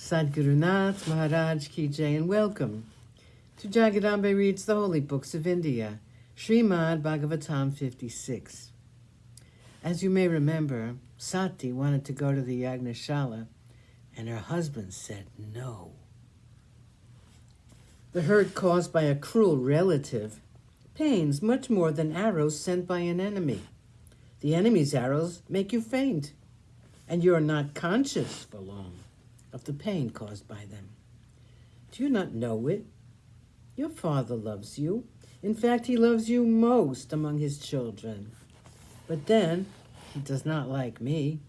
Sadhguru Nath Maharaj Ki Jai, and welcome to Jagadambe Reads the Holy Books of India, ShrimadBhagavatam56. As you may remember, Sati wanted to go to the Yagnashala, and her husband said no. The hurt caused by a cruel relative pains much more than arrows sent by an enemy. The enemy's arrows make you faint, and you are not conscious for long of the pain caused by them. Do you not know it? Your father loves you. In fact, he loves you most among his children. But then, he does not like me.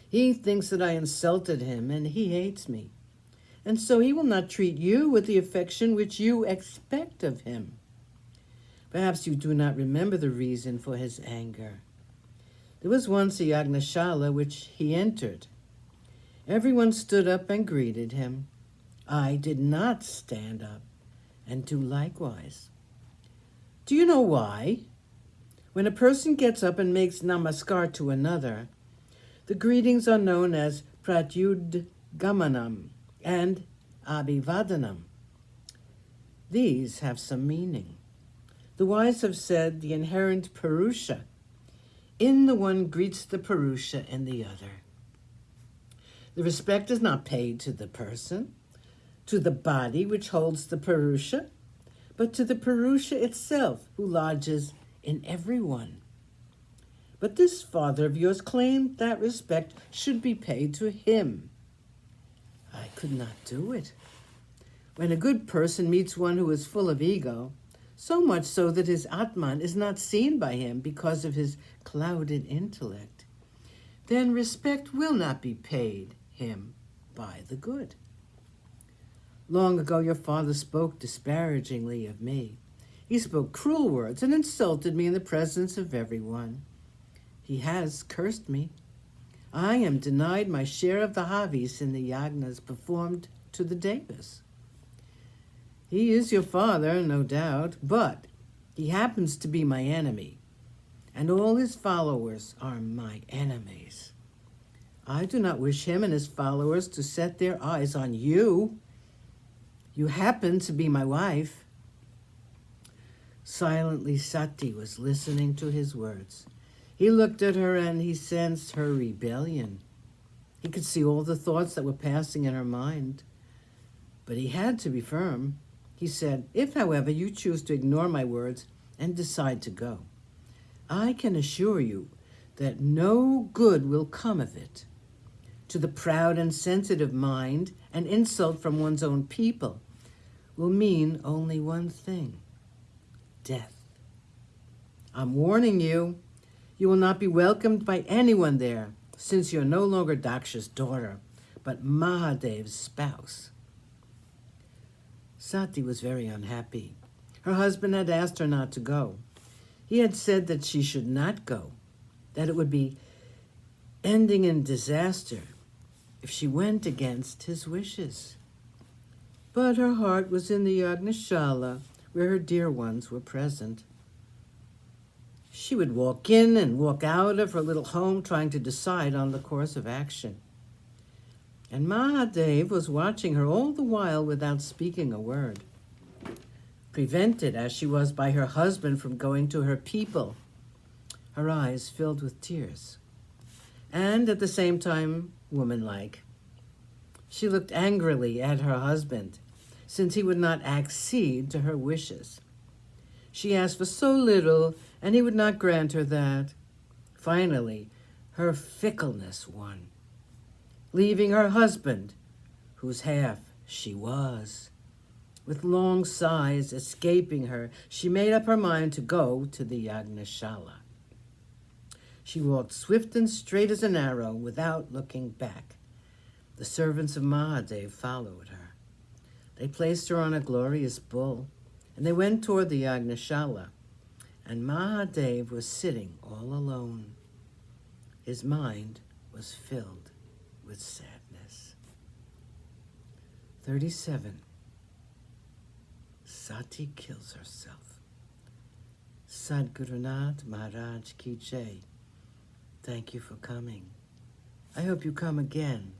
He thinks that I insulted him, and he hates me. And so he will not treat you with the affection which you expect of him. Perhaps you do not remember the reason for his anger. There was once a Yagnashala which he entered. Everyone stood up and greeted him. I did not stand up and do likewise. Do you know why? When a person gets up and makes namaskar to another, the greetings are known as pratyudgamanam and abhivadanam. These have some meaning. The wise have said the inherent Purusha in the one greets the Purusha in the other. The respect is not paid to the person, to the body which holds the Purusha, but to the Purusha itself who lodges in everyone. But this father of yours claimed that respect should be paid to him. I could not do it. When a good person meets one who is full of ego, so much so that his Atman is not seen by him because of his clouded intellect, then respect will not be paid him by the good. Long ago your father spoke disparagingly of me. He spoke cruel words and insulted me in the presence of everyone. He has cursed me. I am denied my share of the havis in the yagnas performed to the devas. He is your father, no doubt, but he happens to be my enemy, and all his followers are my enemies. I do not wish him and his followers to set their eyes on you. You happen to be my wife. Silently, Sati was listening to his words. He looked at her and he sensed her rebellion. He could see all the thoughts that were passing in her mind, but he had to be firm. He said, if, however, you choose to ignore my words and decide to go, I can assure you that no good will come of it. To the proud and sensitive mind, an insult from one's own people will mean only one thing: death. I'm warning you, you will not be welcomed by anyone there, since you're no longer Daksha's daughter, but Mahadev's spouse. Sati was very unhappy. Her husband had asked her not to go. He had said that she should not go, that it would be ending in disaster if she went against his wishes. But her heart was in the Yagnashala, where her dear ones were present. She would walk in and walk out of her little home trying to decide on the course of action. And Mahadev was watching her all the while without speaking a word. Prevented as she was by her husband from going to her people, her eyes filled with tears. And at the same time, womanlike, she looked angrily at her husband, since he would not accede to her wishes. She asked for so little, and he would not grant her that. Finally, her fickleness won, leaving her husband, whose half she was. With long sighs escaping her, she made up her mind to go to the Yagnashala. She walked swift and straight as an arrow without looking back. The servants of Mahadev followed her. They placed her on a glorious bull, and they went toward the Yagnashala, and Mahadev was sitting all alone. His mind was filled with sadness. 37. Sati kills herself. Sadhguru Nath Maharaj Ki Jai. Thank you for coming. I hope you come again.